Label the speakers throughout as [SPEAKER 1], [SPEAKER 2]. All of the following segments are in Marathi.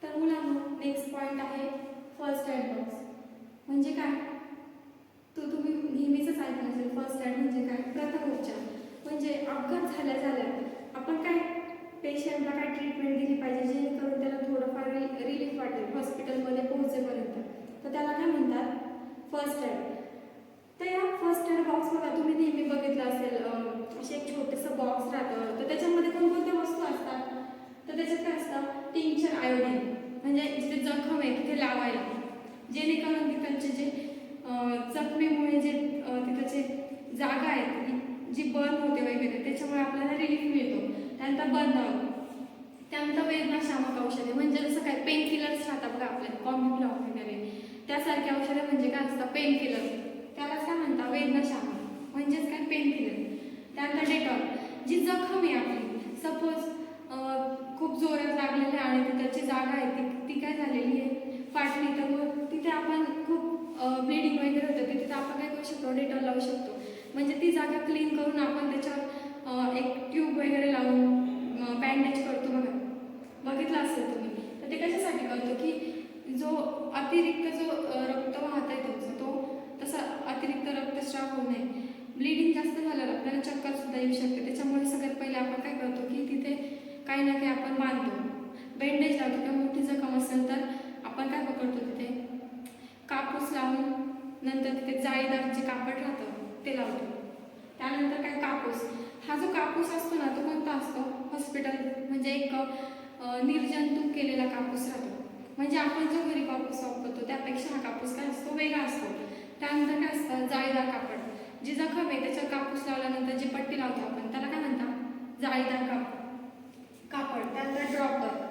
[SPEAKER 1] तर मुलांनो, नेक्स्ट पॉईंट आहे फर्स्ट एड बॉक्स. म्हणजे काय? तुम्ही नेहमीच ऐकलं असेल. फर्स्ट एड म्हणजे काय? प्रथम उपचार. म्हणजे अपघात झाल्या आपण काय पेशंटला काय ट्रीटमेंट दिली पाहिजे जेणेकरून त्याला थोडंफार रिलीफ वाटेल हॉस्पिटलमध्ये पोहोचेपर्यंत. तर त्याला काय म्हणतात? First aid. तर या फर्स्ट एड बॉक्स बघा, तुम्ही नेहमी बघितलं असेल, असे एक छोटंसं बॉक्स राहतं. तर त्याच्यामध्ये कोणकोणत्या वस्तू असतात? तर त्याच्यात काय असतं? टिंक्चर आयोडीन, म्हणजे जिथे जखम आहे तिथे लावायला, जेणेकरून तिकडचे जे जखमेमुळे जे तिकडचे जागा आहे जी बर्न होते वगैरे त्याच्यामुळे आपल्याला रिलीफ मिळतो. त्यानंतर बर्नआउट, त्यानंतर वेदनाशामक औषधे, म्हणजे जसं काय पेन किलर्स राहतात बघा आपल्या कॉम्बिफ्लॉक वगैरे, त्यासारखे औषधे म्हणजे काय असतं? Pain killer. त्यालाच काय म्हणतात? वेदनाशामक, म्हणजेच काय? Pain killer. त्यानंतर डेटॉल, जी जखम आहे आपली, सपोज खूप जोरात लागलेली आहे आणि त्याची जागा आहे ती काय झालेली आहे? फाटली, तर मग तिथे आपण खूप ब्लिडिंग वगैरे होतं, तिथे आपण काय करू शकतो? डेटॉल लावू शकतो. म्हणजे ती जागा क्लीन करून आपण त्याच्यावर एक ट्यूब वगैरे लावून बँडेज करतो बघा, बघितलं असेल तुम्ही. तर ते कशासाठी करतो? की जो अतिरिक्त जो रक्त वाहत आहे तुमचा, तो तसा अतिरिक्त रक्तस्राव होऊ नये. ब्लिडिंग जास्त झाल्यावर आपल्याला चक्कर सुद्धा येऊ शकते. त्याच्यामुळे सगळ्यात पहिले आपण काय करतो? की तिथे काही ना काही आपण बांधतो, बँडेज लावतो. किंवा मोठी जखम असेल तर आपण काय पकडतो? तिथे कापूस लावून, नंतर तिथे जाळीदार जे कापड राहतं ते लावतो. त्यानंतर काय? कापूस. हा जो कापूस असतो ना, तो कोणता असतो? हॉस्पिटल म्हणजे एक निर्जंतुक केलेला कापूस राहतो. म्हणजे आपण जो घरी कापूस वापरतो त्यापेक्षा हा कापूस काय असतो? वेगळा असतो. त्यानंतर काय असतं? जाळीदार कापड. जी जखम आहे त्याच्यावर कापूस लावल्यानंतर जी पट्टी लावतो आपण त्याला काय म्हणतात? जाळीदार कापड. त्यानंतर ड्रॉपर.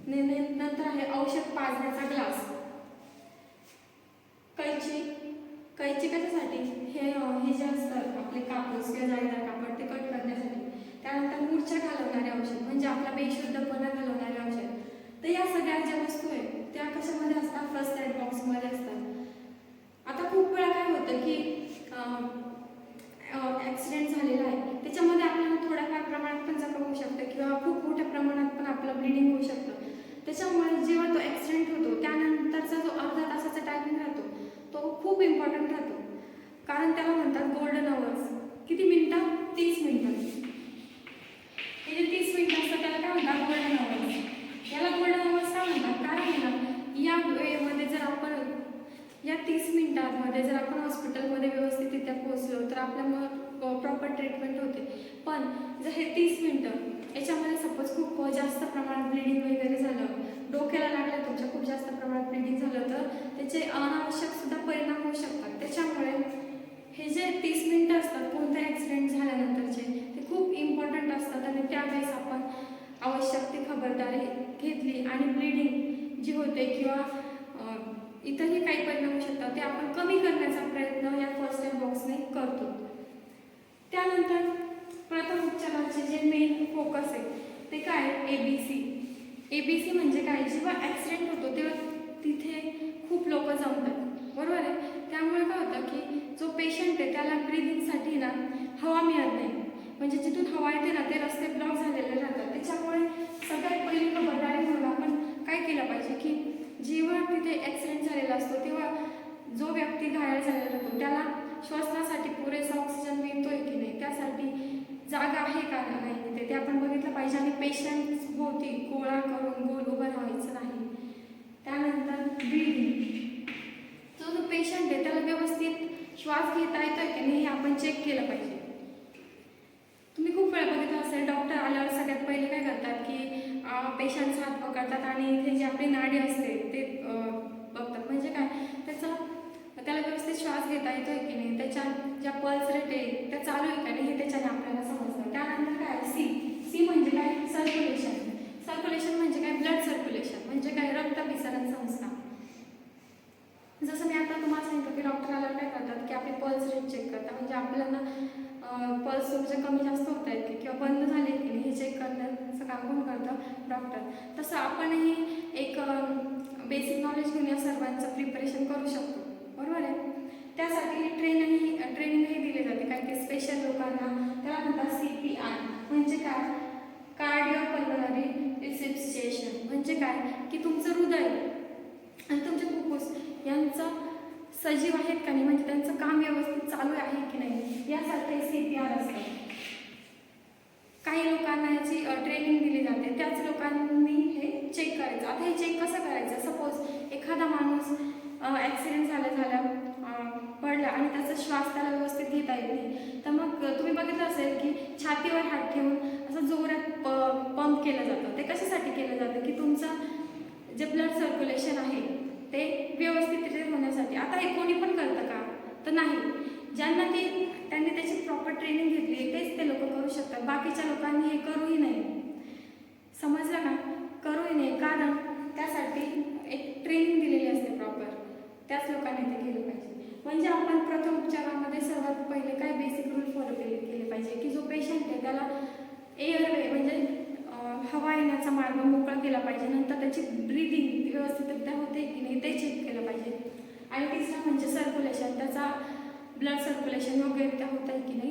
[SPEAKER 1] नंतर आहे औषध पाजण्याचा ग्लास. कैची कशासाठी? हे जे असतात आपले कापूस किंवा जाळीदार कापड ते कट करण्यासाठी. त्यानंतर मूर्छा घालवणारे औषध, म्हणजे आपला बेशुद्धपणा घालवणारे औषध. तर या सगळ्या ज्या वस्तू आहेत त्या कशामध्ये असतात? फर्स्ट एड बॉक्समध्ये असतात. आता खूप वेळा काय होतं की ॲक्सिडेंट झालेला आहे, त्याच्यामध्ये आपल्याला थोड्याफार प्रमाणात पण जखम होऊ शकते किंवा खूप मोठ्या प्रमाणात पण आपलं ब्लिडिंग होऊ शकतं. त्याच्यामुळे जेव्हा तो ॲक्सिडेंट होतो त्यानंतरचा जो अर्धा तासाचा टायमिंग राहतो तो खूप इम्पॉर्टंट राहतो. कारण त्याला म्हणतात गोल्डन अवर्स. किती मिनिटं? 30 मिनिटं. हे जे 30 मिनिटं असतात त्याला काय म्हणतात? Golden hours. याला गोल्डन अवर्स का म्हणतात? कारण आहे ना, या वेळेमध्ये जर आपण या 30 मिनिटांमध्ये जर आपण हॉस्पिटलमध्ये व्यवस्थितरित्या पोहोचलो तर आपल्यामुळं प्रॉपर ट्रीटमेंट होते. पण जर हे 30 मिनिटं याच्यामध्ये सपोज खूप जास्त प्रमाणात ब्लिडिंग वगैरे झालं, डोक्याला लागलं तुमच्या, खूप जास्त प्रमाणात ब्लिडिंग झालं, तर त्याचे अनावश्यक सुद्धा परिणाम होऊ शकतात. त्याच्यामुळे हे जे 30 मिनिटं असतात कोणता ॲक्सिडेंट झाल्यानंतरचे, ते खूप इम्पॉर्टंट असतात. आणि त्यावेळेस आपण आवश्यक ती खबरदारी घेतली आणि ब्लिडिंग जी होते किंवा इतरही काही परिणाम होऊ शकतात ते आपण कमी करण्याचा प्रयत्न या फर्स्ट एड बॉक्सने करतो. त्यानंतर प्रथम उपचाराचे जे मेन फोकस आहे ते काय? ABC. ABC म्हणजे काय? जेव्हा ॲक्सिडेंट होतो तेव्हा तिथे खूप लोक जमतात, बरोबर आहे. त्यामुळे काय होतं की जो पेशंट आहे त्याला ब्रिदिंगसाठी ना हवा मिळत नाही. म्हणजे जिथून हवा येते ना ते रस्ते ब्लॉक झालेले राहतात. त्याच्यामुळे सगळ्यात पहिली खबरदारी म्हणून आपण काय केलं पाहिजे की जेव्हा तिथे ॲक्सिडेंट झालेला असतो तेव्हा जो व्यक्ती घायल झालेला राहतो त्याला श्वसनासाठी पुरेसा ऑक्सिजन मिळतोय की नाही, त्यासाठी जागा आहे का नाही ते आपण बघितलं पाहिजे. आणि पेशंट भोवती गोळा करून गोल उभं राहायचं नाही. त्यानंतर ब्रीदिंग, जो पेशंट आहे त्याला व्यवस्थित श्वास घेता येतोय की नाही हे आपण चेक केलं पाहिजे. तुम्ही खूप वेळा बघितलं असेल, डॉक्टर आल्यावर सगळ्यात पहिले काय करतात की पेशंटचा हात पकडतात आणि इथे जी आपली नाडी असते ते बघतात. म्हणजे काय? त्याला व्यवस्थित श्वास घेता येतोय की नाही, त्याच्या ज्या पल्स रेट आहे त्या चालू आहे का नाही हे त्याच्याने आपल्याला समजतं. त्यानंतर काय? सी म्हणजे काय? सर्क्युलेशन. सर्क्युलेशन म्हणजे काय? Blood circulation. म्हणजे काय? रक्तभिसरण संस्था. जसं मी आता तुम्हाला सांगितलं की डॉक्टर आल्यावर काय करतात की आपले पल्स रेट चेक करतात. म्हणजे आपल्याला पल्स तुमचे कमी जास्त होत आहेत की किंवा बंद झाले की नाही हे चेक करण्याचं काम कोण करतं? डॉक्टर. तसं आपणही एक बेसिक नॉलेज घेऊन या सर्वांचं प्रिपरेशन करू शकतो, बरोबर आहे. त्यासाठी ट्रेनिंगही दिली जाते काही स्पेशल लोकांना. त्याला म्हणतात CPR. म्हणजे काय? Cardio pulmonary resuscitation. म्हणजे आहे आणि तुमचे फुफ्फुस यांचं सजीव आहेत का नाही, म्हणजे त्यांचं काम व्यवस्थित चालू आहे की नाही, यासारखे CPR असतं. काही लोकांना याची ट्रेनिंग दिली जाते, त्याच लोकांनी हे चेक करायचं. आता हे चेक कसं करायचं? सपोज एखादा माणूस ॲक्सिडेंट झाला पडला आणि त्याचा श्वास त्याला व्यवस्थित घेता येत नाही, तर मग तुम्ही बघितलं असेल की छातीवर हात ठेवून असं जोरात पंप केलं जातं. ते कशासाठी केलं जातं? की तुमचं जे ब्लड सर्क्युलेशन आहे ते व्यवस्थित होण्यासाठी. आता हे कोणी पण करतं का? तर नाही. ज्यांना त्यांनी त्याची प्रॉपर ट्रेनिंग घेतली आहे तेच ते लोक करू शकतात. बाकीच्या लोकांनी हे करूही नाही. समजलं का? करूही नाही, कारण त्यासाठी एक ट्रेनिंग दिलेली असते प्रॉपर. त्याच लोकांनी ते केलं पाहिजे. म्हणजे आपण प्रथम उपचारामध्ये सर्वात पहिले काय बेसिक रूल फॉलो केले पाहिजे की जो पेशंट आहे त्याला एअरवे म्हणजे हवा येण्याचा मार्ग मोकळा केला पाहिजे. नंतर त्याची ब्रीदिंग व्यवस्थितरित्या होते की नाही ते चेक केलं पाहिजे. आणि तिसरं म्हणजे सर्क्युलेशन, त्याचा ब्लड सर्क्युलेशन योग्यरित्या होत आहे की नाही